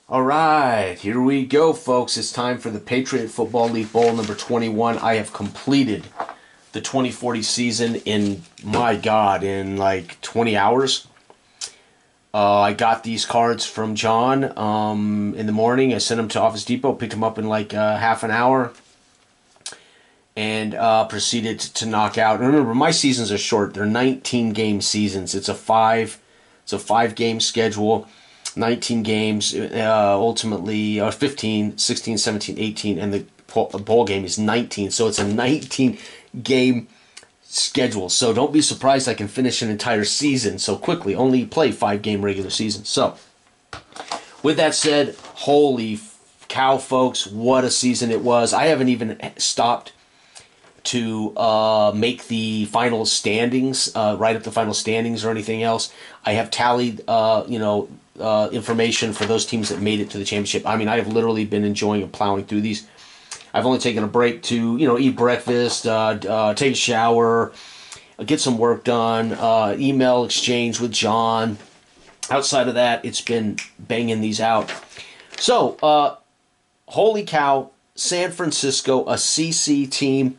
All right, here we go, folks. It's time for the Patriot Football League Bowl number 21. I have completed the 2040 season in, my God, in like 20 hours. I got these cards from John in the morning. I sent them to Office Depot, picked them up in like half an hour, and proceeded to knock out. And remember, my seasons are short. They're 19-game seasons. It's a five-game schedule. 19 games, ultimately 15, 16, 17, 18, and the bowl game is 19. So it's a 19-game schedule. So don't be surprised I can finish an entire season so quickly. Only play 5-game regular season. So with that said, holy cow, folks, what a season it was. I haven't even stopped to make the final standings, write up the final standings or anything else. I have tallied, information for those teams that made it to the championship. I mean, I have literally been enjoying and plowing through these. I've only taken a break to, eat breakfast, take a shower, get some work done, email exchange with John. Outside of that, it's been banging these out. So, holy cow, San Francisco, a CC team,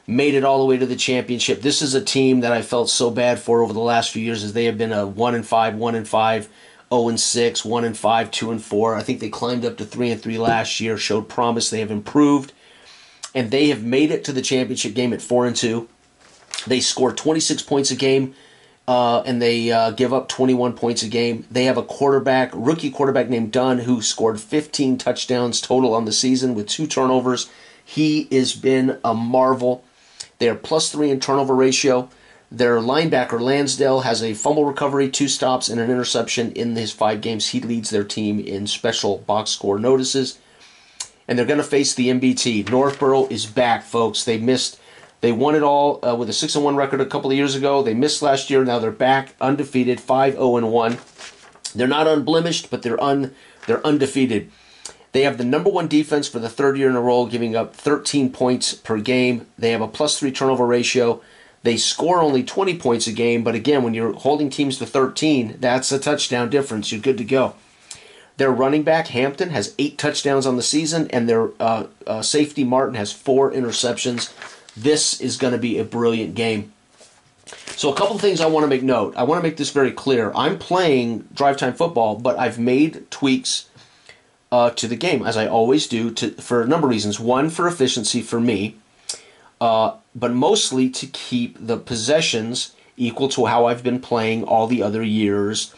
made it all the way to the championship. This is a team that I felt so bad for over the last few years, as they have been a 1-5, 1-5, 0-6, 1-5, 2-4. I think they climbed up to 3-3 last year, showed promise. They have improved, and they have made it to the championship game at 4-2. They score 26 points a game, and they give up 21 points a game. They have a rookie quarterback named Dunn, who scored 15 touchdowns total on the season with 2 turnovers. He has been a marvel. They are +3 in turnover ratio. Their linebacker, Lansdale, has a fumble recovery, 2 stops, and an interception in his 5 games. He leads their team in special box score notices. And they're going to face the MBT. Northborough is back, folks. They won it all with a 6-1 record a couple of years ago. They missed last year. Now they're back, undefeated, 5-0-1. They're not unblemished, but they're undefeated. They have the number 1 defense for the 3rd year in a row, giving up 13 points per game. They have a +3 turnover ratio. They score only 20 points a game, but again, when you're holding teams to 13, that's a touchdown difference. You're good to go. Their running back, Hampton, has 8 touchdowns on the season, and their safety, Martin, has 4 interceptions. This is going to be a brilliant game. So a couple of things I want to make note. I want to make this very clear. I'm playing Drive Time Football, but I've made tweaks to the game, as I always do, for a number of reasons. One, for efficiency for me. But mostly to keep the possessions equal to how I've been playing all the other years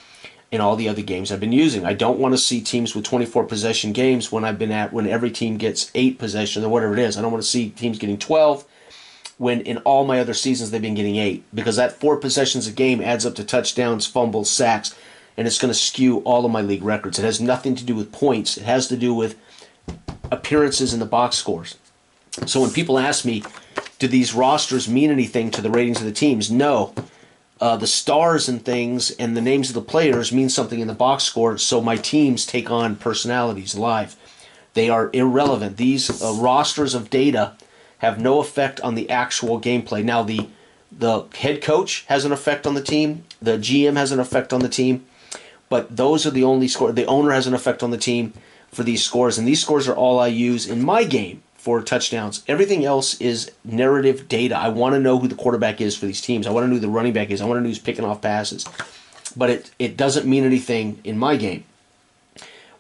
in all the other games I've been using. I don't want to see teams with 24 possession games when every team gets 8 possessions or whatever it is. I don't want to see teams getting 12 when in all my other seasons they've been getting 8, because that 4 possessions a game adds up to touchdowns, fumbles, sacks, and it's going to skew all of my league records. It has nothing to do with points. It has to do with appearances in the box scores. So when people ask me, do these rosters mean anything to the ratings of the teams? No. The stars and things and the names of the players mean something in the box score, so my teams take on personalities live. They are irrelevant. These rosters of data have no effect on the actual gameplay. Now, the head coach has an effect on the team. The GM has an effect on the team. But those are the only scores. The owner has an effect on the team for these scores, and these scores are all I use in my game for touchdowns. Everything else is narrative data. I want to know who the quarterback is for these teams. I want to know who the running back is. I want to know who's picking off passes. But it doesn't mean anything in my game.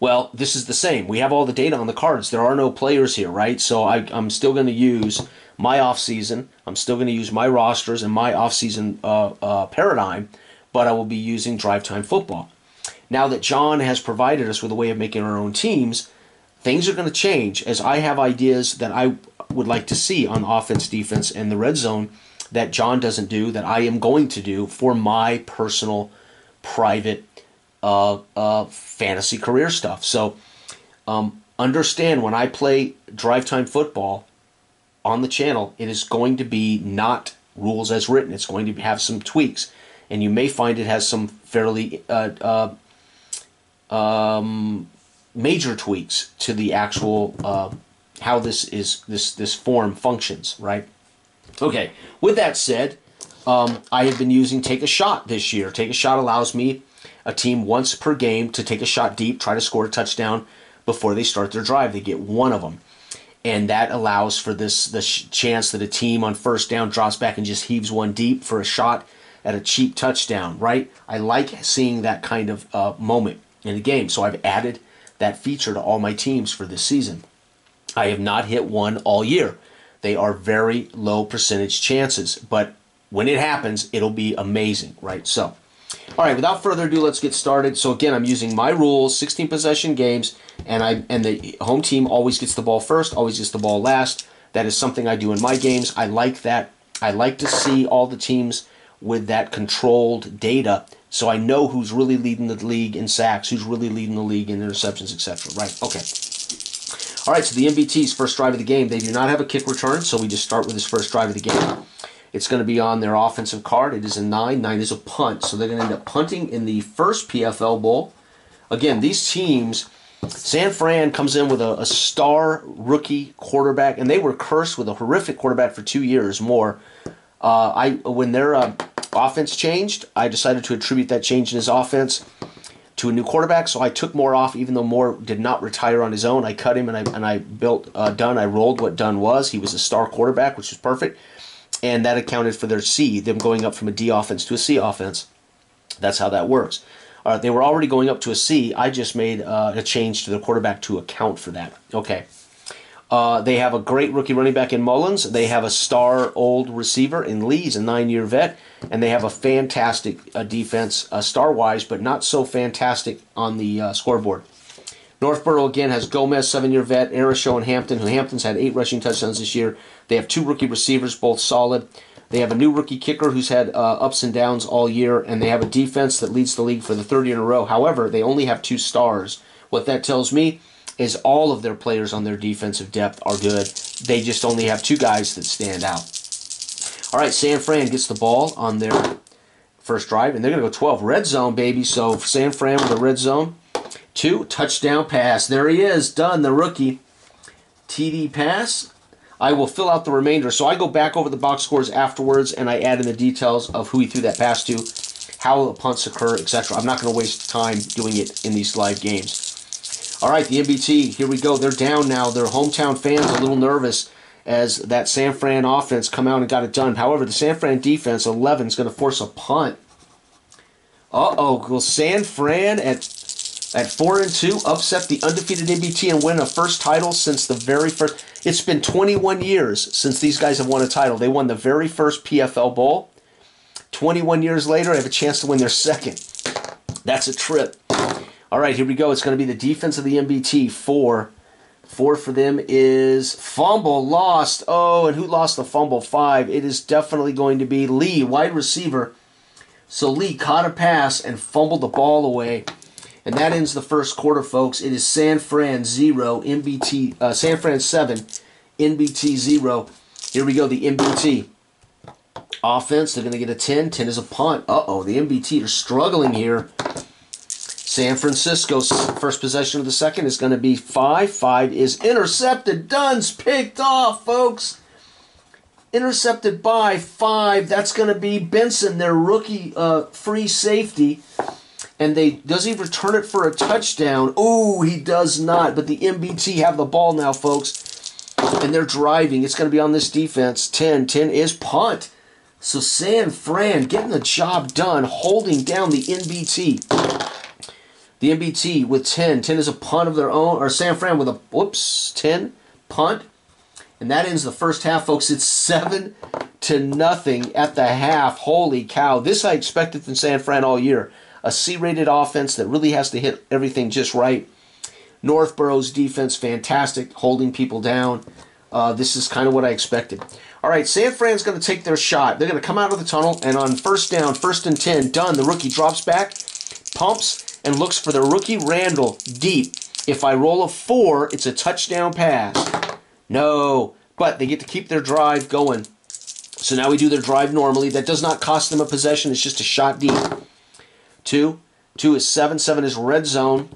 Well, this is the same. We have all the data on the cards. There are no players here, right? So I'm still going to use my offseason. I'm still going to use my rosters and my offseason paradigm, but I will be using Drive Time Football. Now that John has provided us with a way of making our own teams, things are going to change, as I have ideas that I would like to see on offense, defense, and the red zone that John doesn't do, that I am going to do for my personal, private, fantasy career stuff. So understand, when I play Drive Time Football on the channel, it is going to be not rules as written. It's going to have some tweaks, and you may find it has some fairly major tweaks to the actual how this form functions, right? Okay, with that said, I have been using Take a Shot this year. Take a Shot allows me a team once per game to take a shot deep, try to score a touchdown before they start their drive. They get one of them. And that allows for the chance that a team on first down drops back and just heaves one deep for a shot at a cheap touchdown, right? I like seeing that kind of moment in the game. So I've added that feature to all my teams for this season. I have not hit one all year. They are very low percentage chances, but when it happens, it'll be amazing, right? So, all right, without further ado, let's get started. So again, I'm using my rules, 16 possession games, and the home team always gets the ball first, always gets the ball last. That is something I do in my games. I like that. I like to see all the teams with that controlled data, so I know who's really leading the league in sacks, who's really leading the league in interceptions, etc. Right? Okay. All right, so the MVT's first drive of the game, they do not have a kick return, so we just start with this first drive of the game. It's going to be on their offensive card. It is a 9. 9 is a punt, so they're going to end up punting in the first PFL Bowl. Again, these teams, San Fran comes in with a star rookie quarterback, and they were cursed with a horrific quarterback for 2 years more. When their offense changed, I decided to attribute that change in his offense to a new quarterback, so I took Moore off, even though Moore did not retire on his own. I cut him, and I built Dunn. I rolled what Dunn was. He was a star quarterback, which was perfect, and that accounted for their C, them going up from a D offense to a C offense. That's how that works. They were already going up to a C. I just made a change to the quarterback to account for that. Okay. They have a great rookie running back in Mullins. They have a star old receiver in Lee. He's a 9-year vet. And they have a fantastic defense, star-wise, but not so fantastic on the scoreboard. Northborough, again, has Gomez, 7-year vet, Arisho, and Hampton, who Hampton's had 8 rushing touchdowns this year. They have 2 rookie receivers, both solid. They have a new rookie kicker who's had ups and downs all year, and they have a defense that leads the league for the 3rd year in a row. However, they only have 2 stars. What that tells me is all of their players on their defensive depth are good. They just only have 2 guys that stand out. All right, San Fran gets the ball on their first drive, and they're going to go 12. Red zone, baby. So San Fran with a red zone. 2, touchdown pass. There he is, done, the rookie. TD pass. I will fill out the remainder. So I go back over the box scores afterwards, and I add in the details of who he threw that pass to, how the punts occur, etc. I'm not going to waste time doing it in these live games. All right, the MBT, here we go. They're down now. Their hometown fans a little nervous as that San Fran offense come out and got it done. However, the San Fran defense, 11, is going to force a punt. Uh-oh. Will San Fran at 4-2 upset the undefeated MBT and win a first title since the very first? It's been 21 years since these guys have won a title. They won the very first PFL Bowl. 21 years later, they have a chance to win their second. That's a trip. All right, here we go. It's going to be the defense of the MBT. 4 for them is fumble lost. Oh, and who lost the fumble? 5. It is definitely going to be Lee, wide receiver. So Lee caught a pass and fumbled the ball away. And that ends the first quarter, folks. It is San Fran 0, San Fran 7, NBT 0. Here we go, the MBT. Offense, they're going to get a 10. 10 is a punt. Uh-oh, the MBT are struggling here. San Francisco's first possession of the second is going to be 5. 5 is intercepted. Dunn's picked off, folks. Intercepted by 5. That's going to be Benson, their rookie free safety. And does he return it for a touchdown? Oh, he does not. But the MBT have the ball now, folks. And they're driving. It's going to be on this defense. 10. 10 is punt. So San Fran getting the job done, holding down the MBT. The MBT with 10. 10 is a punt of their own. Or San Fran with a, 10 punt. And that ends the first half, folks. It's 7-0 at the half. Holy cow. This I expected from San Fran all year. A C-rated offense that really has to hit everything just right. Northborough's defense, fantastic, holding people down. This is kind of what I expected. All right, San Fran's going to take their shot. They're going to come out of the tunnel, and on first down, 1st and 10, Dunn, the rookie, drops back, pumps, and looks for the rookie Randall deep. If I roll a 4, it's a touchdown pass. No, but they get to keep their drive going. So now we do their drive normally. That does not cost them a possession. It's just a shot deep. 2. 2 is 7. 7 is red zone.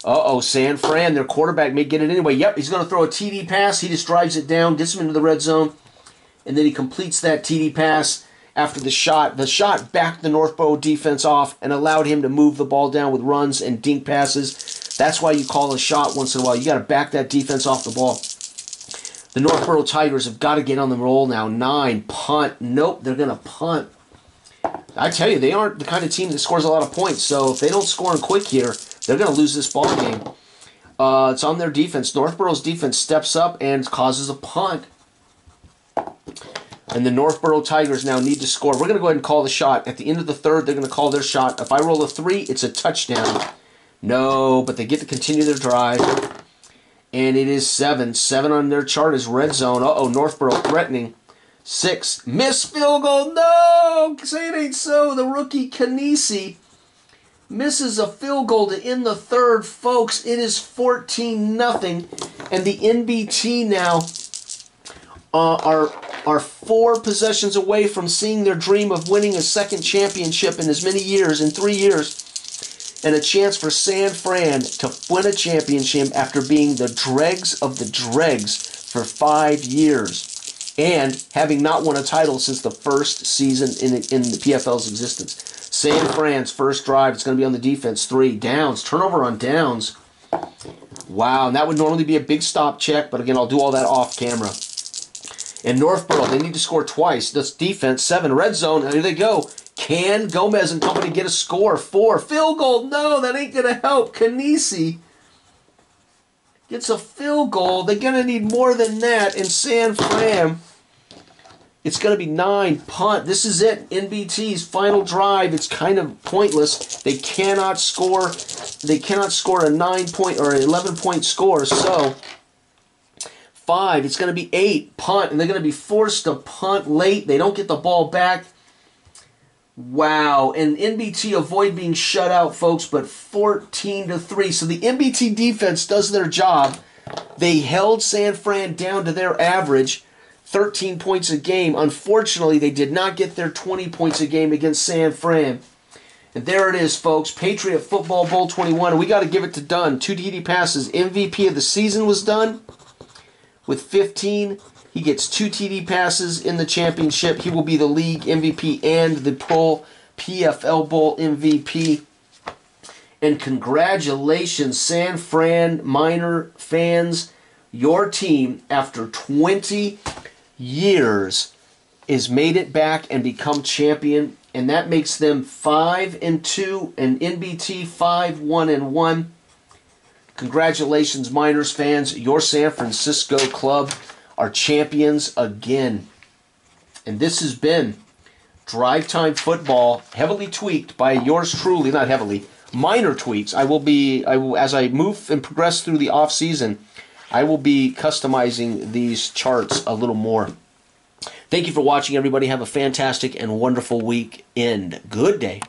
Uh-oh, San Fran, their quarterback may get it anyway. Yep, he's going to throw a TD pass. He just drives it down, gets him into the red zone, and then he completes that TD pass. after the shot. The shot backed the Northborough defense off and allowed him to move the ball down with runs and dink passes. That's why you call a shot once in a while. You got to back that defense off the ball. The Northborough Tigers have got to get on the roll now. 9, punt. Nope, they're going to punt. I tell you, they aren't the kind of team that scores a lot of points. So if they don't score in quick here, they're going to lose this ball game. It's on their defense. Northborough's defense steps up and causes a punt. And the Northborough Tigers now need to score. We're going to go ahead and call the shot. At the end of the third, they're going to call their shot. If I roll a 3, it's a touchdown. No, but they get to continue their drive. And it is 7. 7 on their chart is red zone. Uh-oh, Northborough threatening. 6. Missed field goal. No! Say it ain't so. The rookie Kanisi misses a field goal to end the third. Folks, it is 14-0. And the NBT now are 4 possessions away from seeing their dream of winning a second championship in as many years, in 3 years. And a chance for San Fran to win a championship after being the dregs of the dregs for 5 years. And having not won a title since the first season in the PFL's existence. San Fran's first drive, it's going to be on the defense. 3 downs, turnover on downs. Wow, and that would normally be a big stop check, but again, I'll do all that off camera. And Northborough, they need to score twice. This defense, 7, red zone, and here they go. Can Gomez and company get a score? 4, field goal. No, that ain't going to help. Kanisi gets a field goal. They're going to need more than that. And San Fran, it's going to be 9, punt. This is it. NBT's final drive. It's kind of pointless. They cannot score. They cannot score a 9-point or an 11-point score. So 5, it's going to be 8, punt. And they're going to be forced to punt late. They don't get the ball back. Wow, and NBT avoid being shut out, folks, but 14-3. So the NBT defense does their job. They held San Fran down to their average, 13 points a game. Unfortunately, they did not get their 20 points a game against San Fran. And there it is, folks, Patriot Football Bowl 21. And we got to give it to Dunn. 2 TD passes. MVP of the season was Dunn with 15. He gets 2 TD passes in the championship. He will be the league MVP and the Pro PFL Bowl MVP. And congratulations, San Fran Miner fans. Your team, after 20 years, is made it back and become champion. And that makes them 5-2 and NBT 5-1-1. Congratulations, Miners fans. Your San Francisco club are champions again. And this has been Drive Time Football, heavily tweaked by yours truly, not heavily, minor tweaks. I will, as I move and progress through the off season, I will be customizing these charts a little more. Thank you for watching, everybody. Have a fantastic and wonderful weekend. Good day.